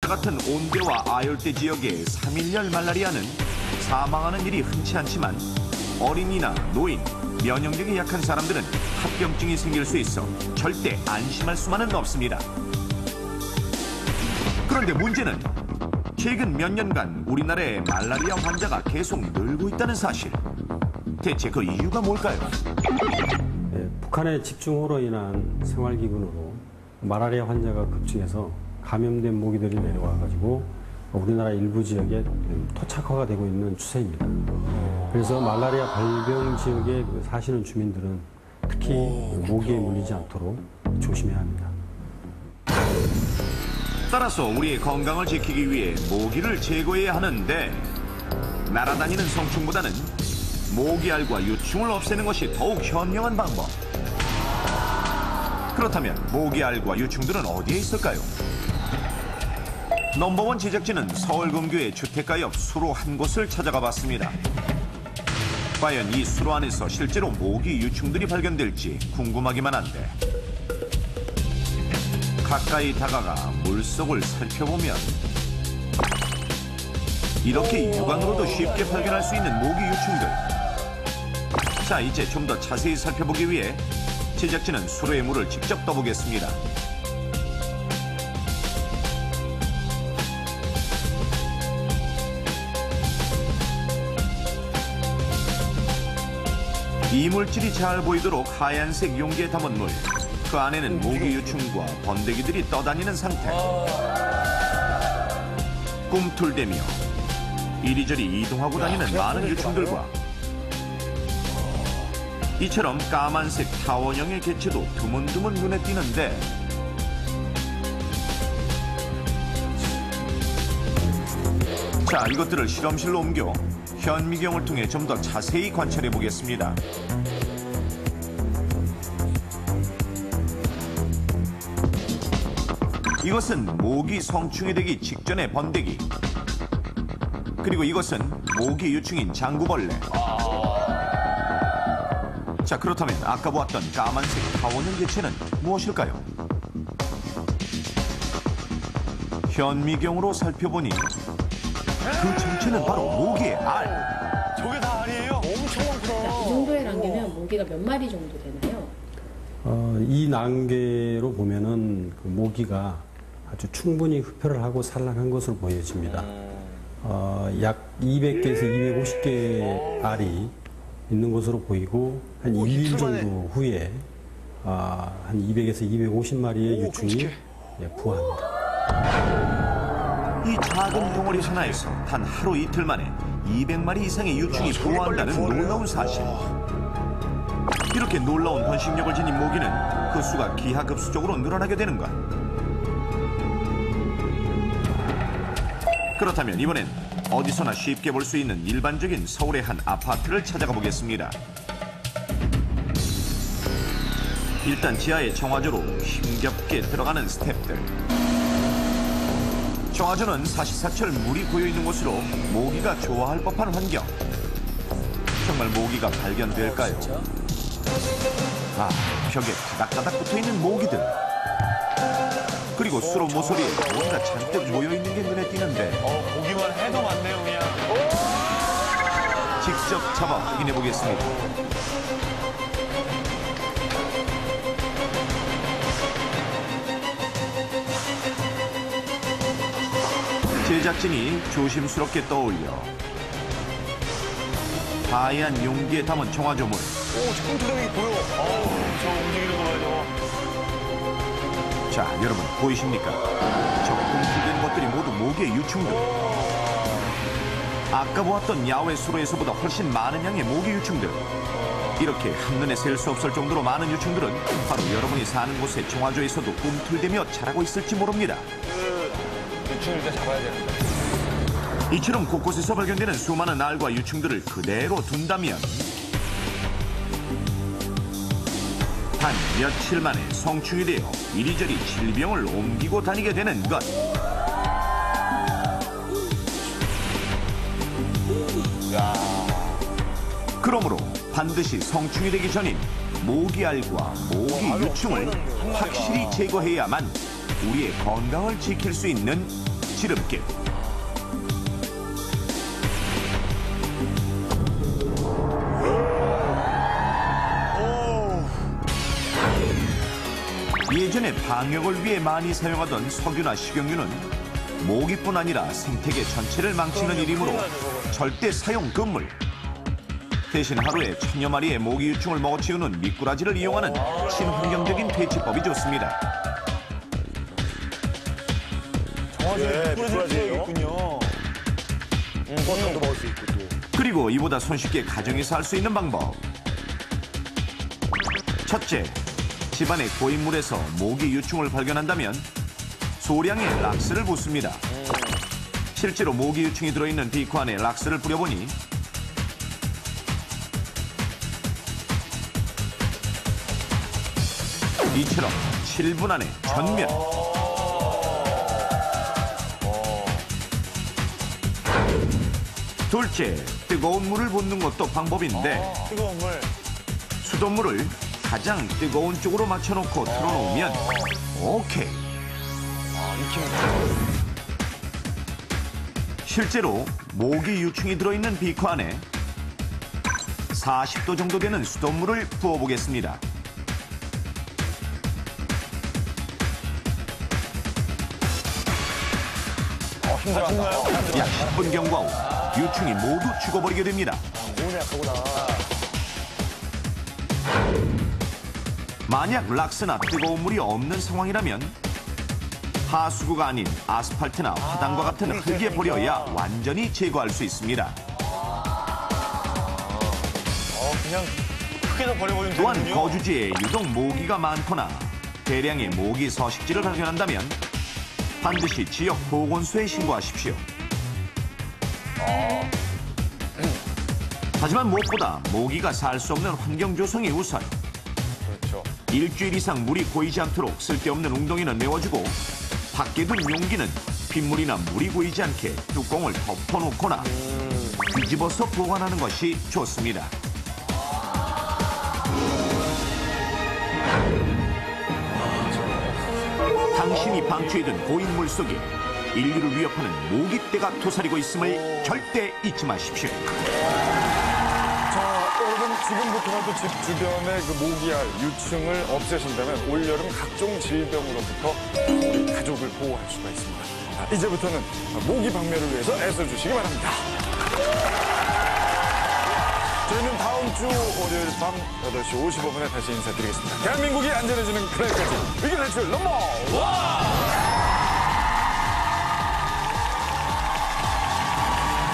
바다 같은 온대와 아열대 지역의 3일열 말라리아는 사망하는 일이 흔치 않지만 어린이나 노인, 면역력이 약한 사람들은 합병증이 생길 수 있어 절대 안심할 수만은 없습니다. 그런데 문제는 최근 몇 년간 우리나라의 말라리아 환자가 계속 늘고 있다는 사실. 대체 그 이유가 뭘까요? 북한의 집중호우로 인한 생활기근으로 말라리아 환자가 급증해서 감염된 모기들이 내려와가지고 우리나라 일부 지역에 토착화가 되고 있는 추세입니다. 그래서 말라리아 발병 지역에 사시는 주민들은 특히 모기에 물리지 않도록 조심해야 합니다. 따라서 우리의 건강을 지키기 위해 모기를 제거해야 하는데 날아다니는 성충보다는 모기알과 유충을 없애는 것이 더욱 현명한 방법. 그렇다면 모기알과 유충들은 어디에 있을까요? 넘버원 제작진은 서울 근교의 주택가 옆 수로 한 곳을 찾아가 봤습니다. 과연 이 수로 안에서 실제로 모기 유충들이 발견될지 궁금하기만 한데 가까이 다가가 물속을 살펴보면 이렇게 육안으로도 쉽게 발견할 수 있는 모기 유충들. 자, 이제 좀 더 자세히 살펴보기 위해 제작진은 수로의 물을 직접 떠보겠습니다. 이물질이 잘 보이도록 하얀색 용기에 담은 물. 그 안에는 모기 유충과 번데기들이 떠다니는 상태. 꿈틀대며 이리저리 이동하고 다니는 많은 유충들과 이처럼 까만색 타원형의 개체도 드문드문 눈에 띄는데 자, 이것들을 실험실로 옮겨 현미경을 통해 좀 더 자세히 관찰해 보겠습니다. 이것은 모기 성충이 되기 직전의 번데기. 그리고 이것은 모기 유충인 장구벌레. 자, 그렇다면 아까 보았던 까만색 타원형 개체는 무엇일까요? 현미경으로 살펴보니 그 정체는 바로 모기의 알. 저게 다 알이에요? 엄청 많구나. 이 정도의 난개면 모기가 몇 마리 정도 되나요? 이 난개로 보면은 그 모기가 아주 충분히 흡혈을 하고 산란한 것으로 보여집니다. 약 200개에서 250개의 알이 있는 것으로 보이고 한 1일 정도 후에 한 200에서 250마리의 유충이 부화합니다. 이 작은 덩어리 하나에서 단 하루 이틀 만에 200마리 이상의 유충이 부화한다는 놀라운 사실. 이렇게 놀라운 번식력을 지닌 모기는 그 수가 기하급수적으로 늘어나게 되는 것. 그렇다면 이번엔 어디서나 쉽게 볼 수 있는 일반적인 서울의 한 아파트를 찾아가 보겠습니다. 일단 지하의 정화조로 힘겹게 들어가는 스텝들. 정화조는 사시사철 물이 고여있는 곳으로 모기가 좋아할 법한 환경. 정말 모기가 발견될까요? 아, 벽에 다닥다닥 붙어있는 모기들. 그리고 수로 모서리에 모기가 잔뜩 모여있는 게 눈에 띄는데 보기만 해도 많네요, 그냥. 직접 잡아 확인해 보겠습니다. 제작진이 조심스럽게 떠올려 하얀 용기에 담은 정화조물. 오, 저 꿈틀대기 보여. 저 움직이는 거 봐요. 자, 여러분 보이십니까? 저 꿈틀대는 것들이 모두 모기의 유충들. 아까 보았던 야외 수로에서보다 훨씬 많은 양의 모기 유충들. 이렇게 한눈에 셀 수 없을 정도로 많은 유충들은 바로 여러분이 사는 곳의 정화조에서도 꿈틀대며 자라고 있을지 모릅니다. 유충을 일단 잡아야 되는데. 이처럼 곳곳에서 발견되는 수많은 알과 유충들을 그대로 둔다면 단 며칠 만에 성충이 되어 이리저리 질병을 옮기고 다니게 되는 것. 그러므로 반드시 성충이 되기 전인 모기알과 모기 유충을 확실히 제거해야만 우리의 건강을 지킬 수 있는 지름길. 예전에 방역을 위해 많이 사용하던 석유나 식용유는 모기뿐 아니라 생태계 전체를 망치는 일이므로 절대 사용 금물. 대신 하루에 1000여 마리의 모기 유충을 먹어치우는 미꾸라지를 이용하는 친환경적인 퇴치법이 좋습니다. 정화제 미꾸라지군요. 버섯도 먹을 수 있고 또. 그리고 이보다 손쉽게 가정에서 할 수 있는 방법. 첫째, 집안의 고인물에서 모기 유충을 발견한다면 소량의 락스를 붓습니다. 실제로 모기 유충이 들어있는 비커 안에 락스를 뿌려보니 이처럼 7분 안에 전멸. 둘째, 뜨거운 물을 붓는 것도 방법인데 뜨거운 물. 수돗물을 가장 뜨거운 쪽으로 맞춰놓고 틀어놓으면 오케이. 실제로 모기 유충이 들어있는 비커 안에 40도 정도 되는 수돗물을 부어보겠습니다. 힘들어요? 약 10분 경과 후 유충이 모두 죽어버리게 됩니다. 몸이 약하구나. 만약 락스나 뜨거운 물이 없는 상황이라면 하수구가 아닌 아스팔트나 화단과 같은 흙에 버려야 완전히 제거할 수 있습니다. 그냥 흙에다 버려버리면 또한 되는군요. 거주지에 유독 모기가 많거나 대량의 모기 서식지를 발견한다면 반드시 지역 보건소에 신고하십시오. 하지만 무엇보다 모기가 살 수 없는 환경 조성이 우선. 그렇죠. 일주일 이상 물이 고이지 않도록 쓸데없는 웅덩이는 메워주고 밖에 둔 용기는 빗물이나 물이 고이지 않게 뚜껑을 덮어놓거나 뒤집어서 보관하는 것이 좋습니다. 당신이 방치해둔 고인물 속에 인류를 위협하는 모기떼가 도사리고 있음을 절대 잊지 마십시오. 자, 여러분 지금부터라도 집 주변의 그 모기알 유충을 없애신다면 올여름 각종 질병으로부터 우리 가족을 보호할 수가 있습니다. 이제부터는 모기 박멸을 위해서 애써주시기 바랍니다. 저희는 다음 주 월요일 밤 8시 55분에 다시 인사드리겠습니다. 대한민국이 안전해지는 그날까지 위기 탈출 넘버 1!